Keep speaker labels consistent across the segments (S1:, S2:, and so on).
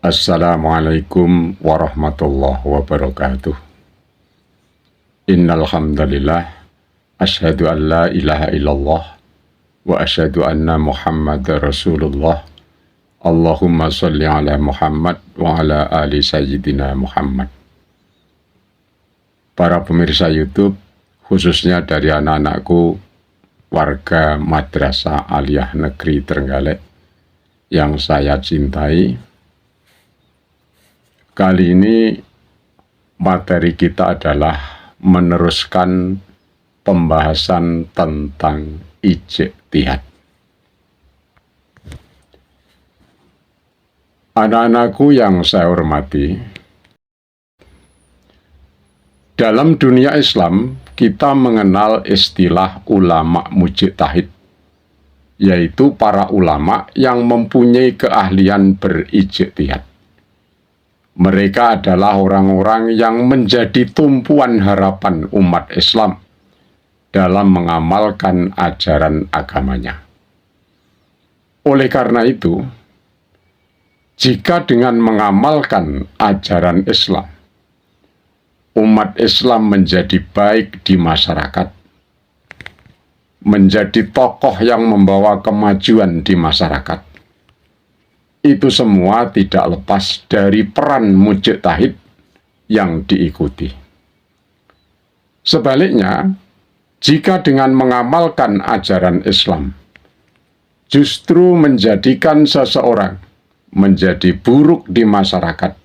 S1: Assalamualaikum warahmatullahi wabarakatuh. Innal hamdalillah asyhadu an la ilaha illallah wa asyhadu anna Muhammadar Rasulullah. Allahumma sholli ala Muhammad wa ala ali sayyidina Muhammad. Para pemirsa YouTube, khususnya dari anak-anakku warga Madrasah Aliyah Negeri Trenggalek yang saya cintai, kali ini materi kita adalah meneruskan pembahasan tentang ijtihad. Anak-anakku yang saya hormati, dalam dunia Islam kita mengenal istilah ulama mujtahid, yaitu para ulama yang mempunyai keahlian berijtihad. Mereka adalah orang-orang yang menjadi tumpuan harapan umat Islam dalam mengamalkan ajaran agamanya. Oleh karena itu, jika dengan mengamalkan ajaran Islam, umat Islam menjadi baik di masyarakat, menjadi tokoh yang membawa kemajuan di masyarakat, itu semua tidak lepas dari peran mujtahid yang diikuti. Sebaliknya, jika dengan mengamalkan ajaran Islam justru menjadikan seseorang menjadi buruk di masyarakat,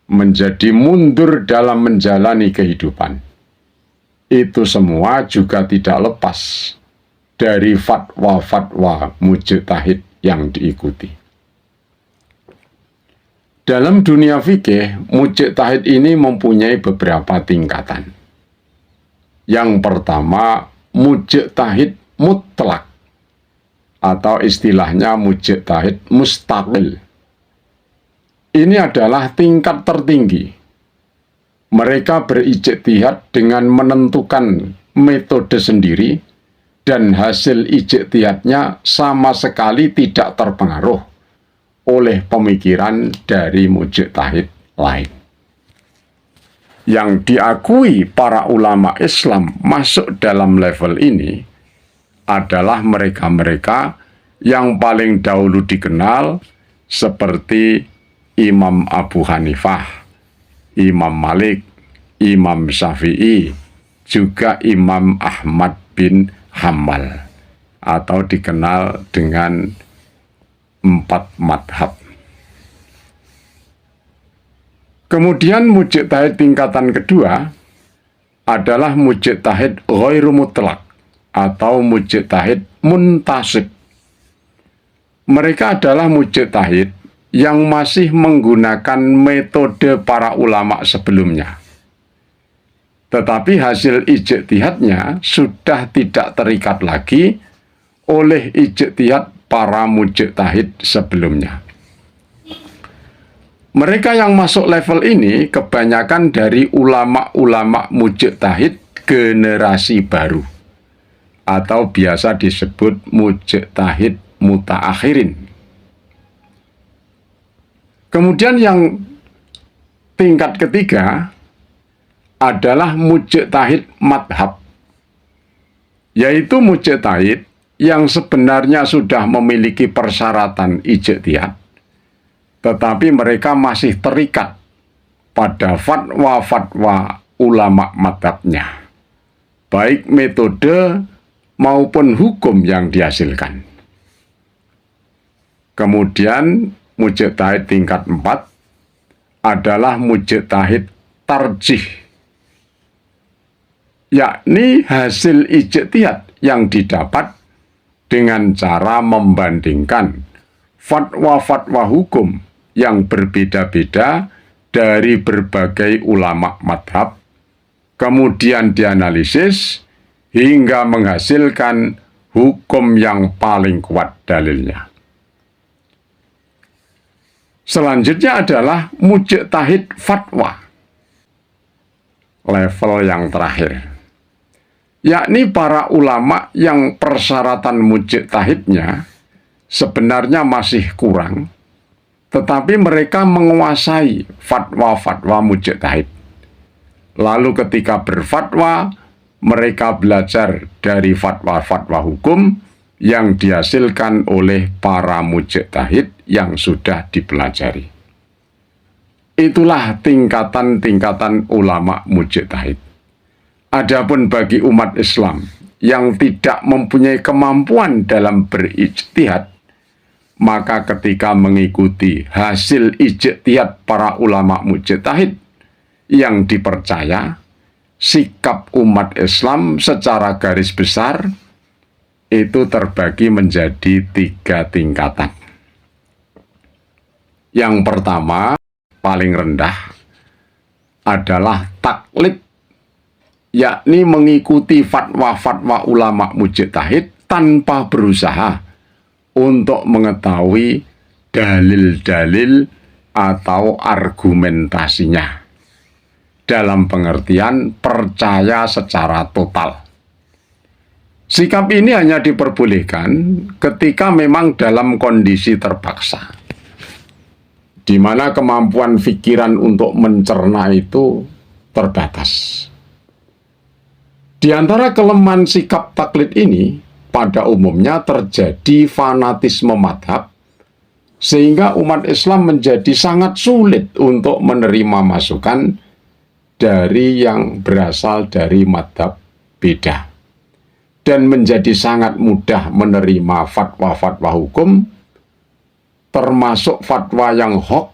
S1: menjadi mundur dalam menjalani kehidupan, itu semua juga tidak lepas dari fatwa-fatwa mujtahid yang diikuti. Dalam dunia fikih, mujtahid ini mempunyai beberapa tingkatan. Yang pertama, mujtahid mutlak, atau istilahnya mujtahid mustaqil. Ini adalah tingkat tertinggi. Mereka berijtihad dengan menentukan metode sendiri dan hasil ijtihadnya sama sekali tidak terpengaruh oleh pemikiran dari mujtahid lain. Yang diakui para ulama Islam masuk dalam level ini adalah mereka-mereka yang paling dahulu dikenal seperti Imam Abu Hanifah, Imam Malik, Imam Syafi'i, juga Imam Ahmad bin Hambal, atau dikenal dengan 4 madhab. Kemudian mujtahid tingkatan kedua adalah mujtahid ghairu mutlak atau mujtahid muntasib. Mereka adalah mujtahid yang masih menggunakan metode para ulama sebelumnya. Tetapi hasil ijtihadnya sudah tidak terikat lagi oleh ijtihad para mujtahid sebelumnya. Mereka yang masuk level ini kebanyakan dari ulama-ulama mujtahid generasi baru, atau biasa disebut mujtahid mutaakhirin. Kemudian yang tingkat ketiga adalah mujtahid madhab, yaitu mujtahid yang sebenarnya sudah memiliki persyaratan ijtihad, tetapi mereka masih terikat pada fatwa-fatwa ulama madhabnya, baik metode maupun hukum yang dihasilkan. Kemudian mujtahid tingkat 4 adalah mujtahid tarjih, yakni hasil ijtihad yang didapat dengan cara membandingkan fatwa-fatwa hukum yang berbeda-beda dari berbagai ulama madhab, kemudian dianalisis hingga menghasilkan hukum yang paling kuat dalilnya. Selanjutnya adalah mujtahid fatwa, level yang terakhir, yakni para ulama yang persyaratan mujtahidnya sebenarnya masih kurang, tetapi mereka menguasai fatwa-fatwa mujtahid. Lalu ketika berfatwa, mereka belajar dari fatwa-fatwa hukum yang dihasilkan oleh para mujtahid yang sudah dipelajari. Itulah tingkatan-tingkatan ulama mujtahid. Adapun bagi umat Islam yang tidak mempunyai kemampuan dalam berijtihad, maka ketika mengikuti hasil ijtihad para ulama mujtahid yang dipercaya, sikap umat Islam secara garis besar itu terbagi menjadi 3 tingkatan. Yang pertama, paling rendah adalah taklid, yakni mengikuti fatwa-fatwa ulama mujtahid tanpa berusaha untuk mengetahui dalil-dalil atau argumentasinya, dalam pengertian percaya secara total. Sikap ini hanya diperbolehkan ketika memang dalam kondisi terpaksa, di mana kemampuan pikiran untuk mencerna itu terbatas. Di antara kelemahan sikap taklid ini, pada umumnya terjadi fanatisme madhab, sehingga umat Islam menjadi sangat sulit untuk menerima masukan dari yang berasal dari madhab beda, dan menjadi sangat mudah menerima fatwa-fatwa hukum, termasuk fatwa yang hoax,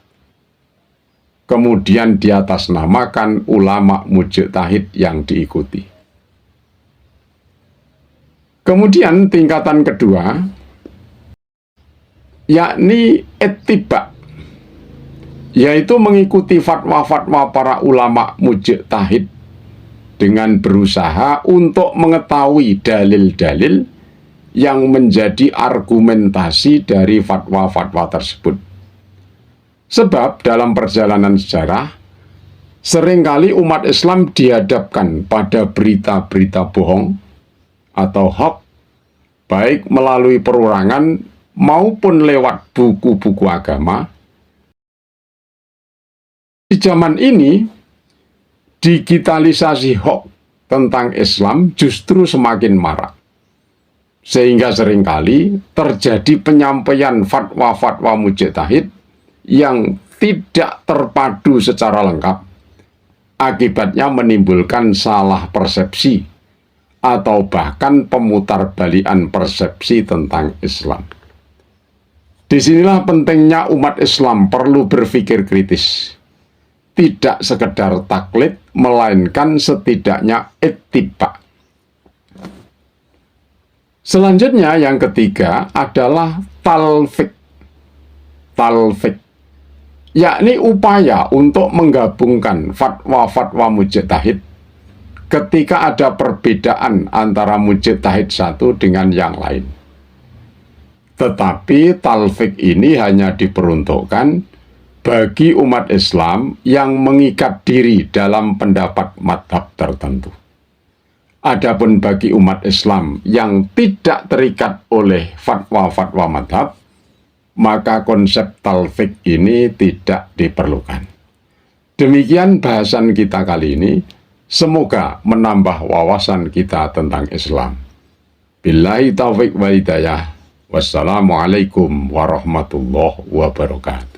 S1: kemudian diatasnamakan ulama mujtahid yang diikuti. Kemudian tingkatan kedua, yakni ittiba, yaitu mengikuti fatwa-fatwa para ulama mujtahid dengan berusaha untuk mengetahui dalil-dalil yang menjadi argumentasi dari fatwa-fatwa tersebut. Sebab dalam perjalanan sejarah, seringkali umat Islam dihadapkan pada berita-berita bohong atau hoax, baik melalui perorangan maupun lewat buku-buku agama. Di zaman ini, digitalisasi hoax tentang Islam justru semakin marak, sehingga seringkali terjadi penyampaian fatwa-fatwa mujtahid yang tidak terpadu secara lengkap. Akibatnya menimbulkan salah persepsi atau bahkan pemutarbalikan persepsi tentang Islam. Disinilah pentingnya umat Islam perlu berpikir kritis, tidak sekedar taklid, melainkan setidaknya ittiba. Selanjutnya yang ketiga adalah talfiq. Talfiq, yakni upaya untuk menggabungkan fatwa-fatwa mujtahid ketika ada perbedaan antara mujtahid satu dengan yang lain. Tetapi talfiq ini hanya diperuntukkan bagi umat Islam yang mengikat diri dalam pendapat madhab tertentu. Adapun bagi umat Islam yang tidak terikat oleh fatwa-fatwa madhab, maka konsep talfiq ini tidak diperlukan. Demikian bahasan kita kali ini. Semoga menambah wawasan kita tentang Islam. Billahi taufiq wal hidayah. Wassalamualaikum warahmatullahi wabarakatuh.